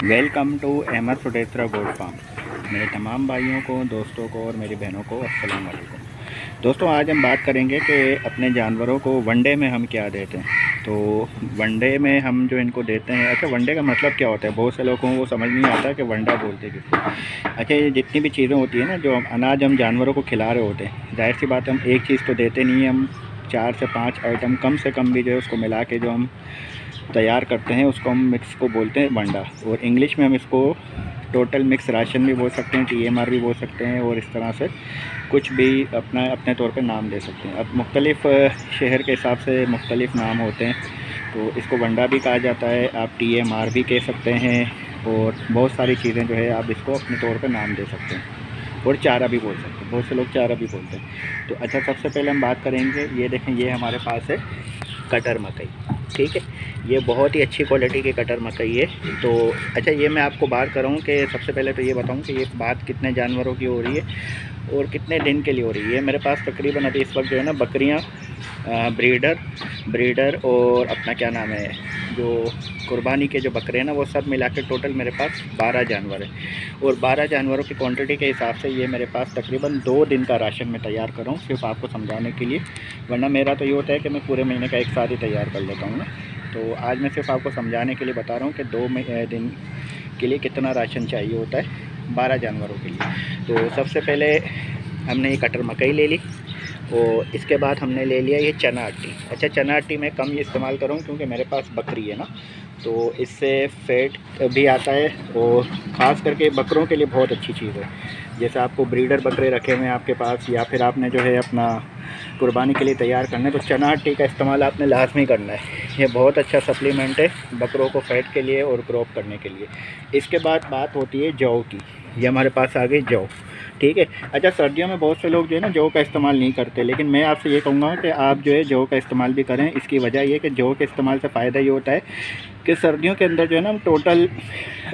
Welcome to Ahmed सुडेत्रा goat farm. मेरे तमाम भाइयों को, दोस्तों को और मेरी बहनों को अस्सलाम वालेकुम। दोस्तों, आज हम बात करेंगे कि अपने जानवरों को वनडे में हम क्या देते हैं। तो वनडे में हम जो इनको देते हैं, अच्छा वनडे का मतलब क्या होता है, बहुत से लोगों को समझ नहीं आता कि वनडा बोलते किसको। अच्छा, ये जितनी भी चीज़ें होती हैं ना, जो अनाज हम जानवरों को खिला रहे होते हैं, जाहिर सी बात है हम एक चीज़ तो देते नहीं हैं, हम 4 से 5 आइटम कम से कम भी जो है उसको मिला के जो हम तैयार करते हैं उसको हम मिक्स को बोलते हैं वनडा। और इंग्लिश में हम इसको टोटल मिक्स राशन भी बोल सकते हैं, TMR भी बोल सकते हैं, और इस तरह से कुछ भी अपने तौर पे नाम दे सकते हैं। अब मुख्तलिफ़ शहर के हिसाब से मुख्तलिफ़ नाम होते हैं, तो इसको वनडा भी कहा जाता है, आप TMR भी कह सकते हैं, और बहुत सारी चीज़ें जो है आप इसको अपने तौर पे नाम दे सकते हैं, और चारा भी बोल सकते हैं, बहुत से लोग चारा भी बोलते हैं। तो अच्छा, सबसे पहले हम बात करेंगे, ये देखें, ये हमारे पास है कटर मकई, ठीक है। ये बहुत ही अच्छी क्वालिटी की कटर मकई है। तो अच्छा, ये मैं आपको बात करूँ कि सबसे पहले तो ये बताऊँ कि ये बात कितने जानवरों की हो रही है और कितने दिन के लिए हो रही है। मेरे पास तकरीबन अभी इस वक्त जो है ना बकरियाँ, ब्रीडर और अपना क्या नाम है, जो कुर्बानी के जो बकरे हैं ना, वो सब मिला के टोटल मेरे पास 12 जानवर है। और 12 जानवरों की क्वांटिटी के हिसाब से ये मेरे पास तकरीबन 2 दिन का राशन मैं तैयार कर रहा हूँ, सिर्फ आपको समझाने के लिए। वरना मेरा तो ये होता है कि मैं पूरे महीने का एक साथ ही तैयार कर लेता हूँ ना। तो आज मैं सिर्फ आपको समझाने के लिए बता रहा हूँ कि 2 दिन के लिए कितना राशन चाहिए होता है 12 जानवरों के लिए। तो सबसे पहले हमने ये कटर मकई ले ली, और इसके बाद हमने ले लिया ये चना आटी। अच्छा, चना आटी मैं कम ही इस्तेमाल करूँ क्योंकि मेरे पास बकरी है ना, तो इससे फैट भी आता है, और ख़ास करके बकरों के लिए बहुत अच्छी चीज़ है। जैसे आपको ब्रीडर बकरे रखे हुए हैं आपके पास, या फिर आपने जो है अपना कुर्बानी के लिए तैयार करना है, तो चना आटी का इस्तेमाल आपने लाजमी करना है। ये बहुत अच्छा सप्लीमेंट है बकरों को फैट के लिए और क्रॉप करने के लिए। इसके बाद बात होती है जौ की। ये हमारे पास आ गई जौ, ठीक है। अच्छा, सर्दियों में बहुत से लोग जो है ना जौ का इस्तेमाल नहीं करते, लेकिन मैं आपसे ये कहूँगा कि आप जो है जौ का इस्तेमाल भी करें। इसकी वजह ये कि जौ के इस्तेमाल से फ़ायदा ये होता है कि सर्दियों के अंदर जो है ना हम टोटल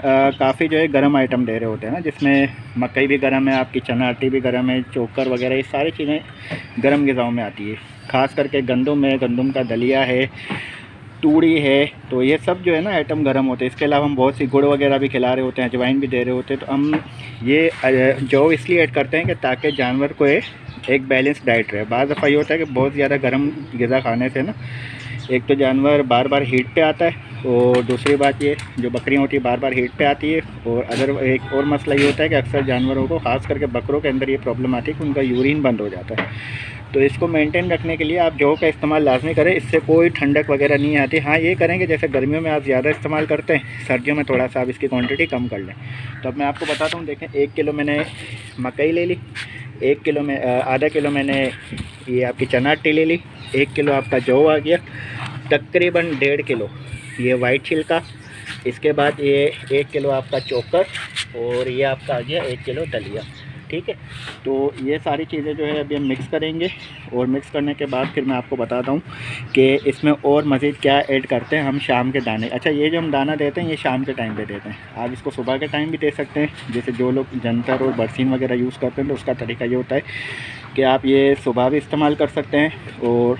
काफ़ी जो है गर्म आइटम दे रहे होते हैं ना, जिसमें मकई भी गर्म है, आपकी चना आटी भी गर्म है, चोकर वगैरह, ये सारी चीज़ें गर्म ग़िज़ाओं में आती है। ख़ास करके गंदम है, गंदम का दलिया है, तूड़ी है, तो ये सब जो है ना आइटम गर्म होते हैं। इसके अलावा हम बहुत सी गुड़ वगैरह भी खिला रहे होते हैं, अजवाइन भी दे रहे होते हैं। तो हम ये जौ इसलिए ऐड करते हैं कि ताकि जानवर को एक बैलेंस डाइट रहे। बाज़ दफ़ा ये होता है कि बहुत ज़्यादा गर्म ग़िज़ा खाने से ना, एक तो जानवर बार बार हीट पे आता है, और दूसरी बात ये जो बकरियाँ होती है बार बार हीट पे आती है। और अगर एक और मसला ये होता है कि अक्सर जानवरों को, ख़ास करके बकरों के अंदर ये प्रॉब्लम आती है कि उनका यूरिन बंद हो जाता है। तो इसको मेंटेन रखने के लिए आप जौ का इस्तेमाल लाजमी करें, इससे कोई ठंडक वगैरह नहीं आती। हाँ, ये करेंगे जैसे गर्मियों में आप ज़्यादा इस्तेमाल करते हैं, सर्दियों में थोड़ा सा आप इसकी क्वांटिटी कम कर लें। तो अब मैं आपको बताता हूँ, देखें 1 किलो मैंने मकई ले ली, 1 किलो में आधा किलो मैंने ये आपकी चना आटी ले ली, 1 किलो आपका जौ आ गया, तकरीबन 1.5 किलो ये वाइट छिलका, इसके बाद ये 1 किलो आपका चोकर, और ये आपका आ गया 1 किलो दलिया, ठीक है। तो ये सारी चीज़ें जो है अभी हम मिक्स करेंगे, और मिक्स करने के बाद फिर मैं आपको बताता हूँ कि इसमें और मज़ीद क्या ऐड करते हैं हम शाम के दाने। अच्छा, ये जो हम दाना देते हैं ये शाम के टाइम पे देते हैं, आप इसको सुबह के टाइम भी दे सकते हैं। जैसे जो लोग जंतर और बरसीन वगैरह यूज़ करते हैं, तो उसका तरीका ये होता है कि आप ये सुबह भी इस्तेमाल कर सकते हैं और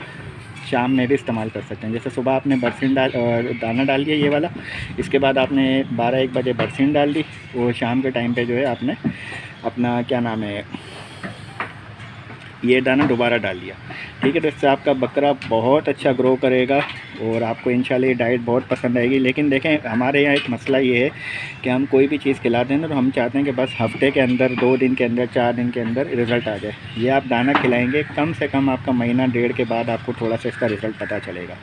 शाम में भी इस्तेमाल कर सकते हैं। जैसे सुबह आपने बरसीन दाना डाल दिया ये वाला, इसके बाद आपने 12-1 बजे बरसीन डाल दी, और शाम के टाइम पे जो है आपने अपना क्या नाम है ये दाना दोबारा डाल दिया, ठीक है। तो इससे आपका बकरा बहुत अच्छा ग्रो करेगा, और आपको इंशाल्लाह ये डाइट बहुत पसंद आएगी। लेकिन देखें, हमारे यहाँ एक मसला ये है कि हम कोई भी चीज़ खिलाते हैं ना, तो हम चाहते हैं कि बस हफ्ते के अंदर, 2 दिन के अंदर, 4 दिन के अंदर रिज़ल्ट आ जाए। ये आप दाना खिलाएंगे, कम से कम आपका महीना 1.5 के बाद आपको थोड़ा सा इसका रिज़ल्ट पता चलेगा।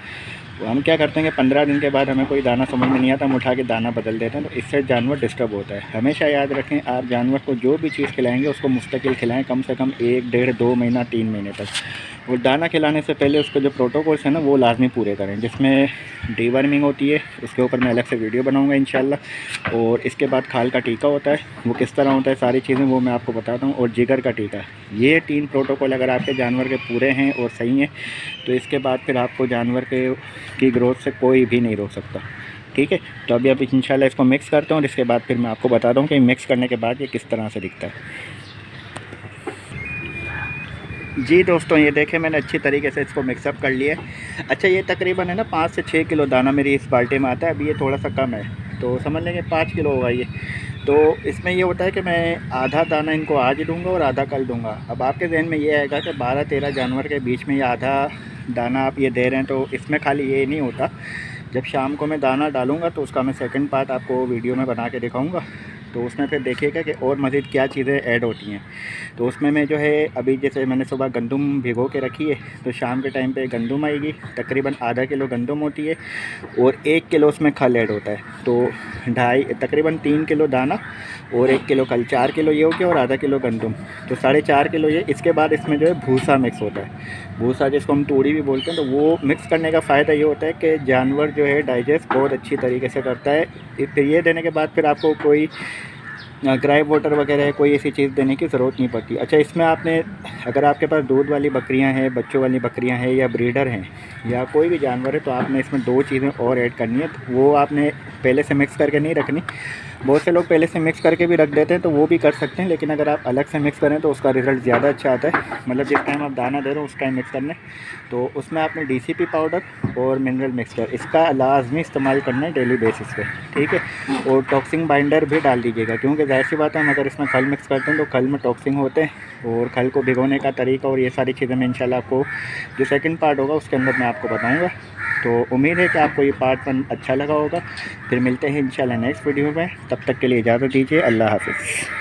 तो हम क्या करते हैं कि 15 दिन के बाद हमें कोई दाना समझ में नहीं आता, हम उठा के दाना बदल देते हैं, तो इससे जानवर डिस्टर्ब होता है। हमेशा याद रखें, आप जानवर को जो भी चीज़ खिलाएंगे उसको मुस्तकिल खिलाएं, कम से कम 1, 1.5, 2 महीना, 3 महीने तक। और दाना खिलाने से पहले उसको जो प्रोटोकॉल्स हैं ना वो लाजमी पूरे करें, जिसमें डीवर्मिंग होती है, इसके ऊपर मैं अलग से वीडियो बनाऊंगा इंशाल्लाह। और इसके बाद खाल का टीका होता है, वो किस तरह होता है, सारी चीज़ें वो मैं आपको बताता हूँ। और जिगर का टीका, ये 3 प्रोटोकॉल अगर आपके जानवर के पूरे हैं और सही हैं, तो इसके बाद फिर आपको जानवर की ग्रोथ से कोई भी नहीं रोक सकता, ठीक है। तो अभी इंशाल्लाह इसको मिक्स करता हूँ, और इसके बाद फिर मैं आपको बताता हूँ कि मिक्स करने के बाद ये किस तरह से दिखता है। जी दोस्तों, ये देखें मैंने अच्छी तरीके से इसको मिक्सअप कर लिया है। अच्छा, ये तकरीबन है ना 5 से 6 किलो दाना मेरी इस बाल्टी में आता है। अभी ये थोड़ा सा कम है, तो समझ लेंगे 5 किलो होगा ये। तो इसमें ये होता है कि मैं आधा दाना इनको आज दूंगा और आधा कल दूंगा। अब आपके जहन में ये आएगा कि 12-13 जानवर के बीच में ये आधा दाना आप ये दे रहे हैं, तो इसमें खाली ये नहीं होता। जब शाम को मैं दाना डालूँगा तो उसका मैं सेकंड पार्ट आपको वीडियो में बना के दिखाऊँगा। तो उसमें फिर देखिएगा कि और मज़ीद क्या चीज़ें ऐड होती हैं। तो उसमें मैं जो है, अभी जैसे मैंने सुबह गंदम भिगो के रखी है, तो शाम के टाइम पे गंदम आएगी। तकरीबन आधा किलो गंदम होती है और 1 किलो उसमें खल ऐड होता है। तो तकरीबन 3 किलो दाना और 1 किलो कल, 4 किलो ये हो गया और आधा किलो गंदम, तो 4.5 किलो ये। इसके बाद इसमें जो है भूसा मिक्स होता है, भूसा जिसको हम तूड़ी भी बोलते हैं। तो वो मिक्स करने का फ़ायदा ये होता है कि जानवर जो है डाइजेस्ट बहुत अच्छी तरीके से करता है। फिर ये देने के बाद फिर आपको कोई ग्राइप वाटर वगैरह है, कोई ऐसी चीज़ देने की ज़रूरत नहीं पड़ती। अच्छा, इसमें आपने, अगर आपके पास दूध वाली बकरियां हैं, बच्चों वाली बकरियां हैं या ब्रीडर हैं या कोई भी जानवर है, तो आपने इसमें 2 चीज़ें और ऐड करनी है। तो वो आपने पहले से मिक्स करके नहीं रखनी। बहुत से लोग पहले से मिक्स करके भी रख देते हैं, तो वो भी कर सकते हैं, लेकिन अगर आप अलग से मिक्स करें तो उसका रिज़ल्ट ज़्यादा अच्छा आता है। मतलब जिस टाइम आप दाना दे रहे हो उस टाइम मिक्स करना है। तो उसमें आपने DCP पाउडर और मिनरल मिक्सचर इसका लाजमी इस्तेमाल करना है डेली बेसिस पे, ठीक है। और टॉक्सिंग बाइंडर भी डाल दीजिएगा, क्योंकि ज़ाहिर सी बात है, हम अगर इसमें खल मिक्स करते हैं तो खल में टॉक्सिंग होते हैं। और खल को भिगोने का तरीका और ये सारी चीज़ें मैं इंशाल्लाह आपको जो सेकंड पार्ट होगा उसके अंदर मैं आपको बताऊँगा। तो उम्मीद है कि आपको ये पार्ट 1 अच्छा लगा होगा। फिर मिलते हैं इंशाल्लाह नेक्स्ट वीडियो में। तब तक के लिए इजाज़त दीजिए। अल्लाह हाफ़िज़।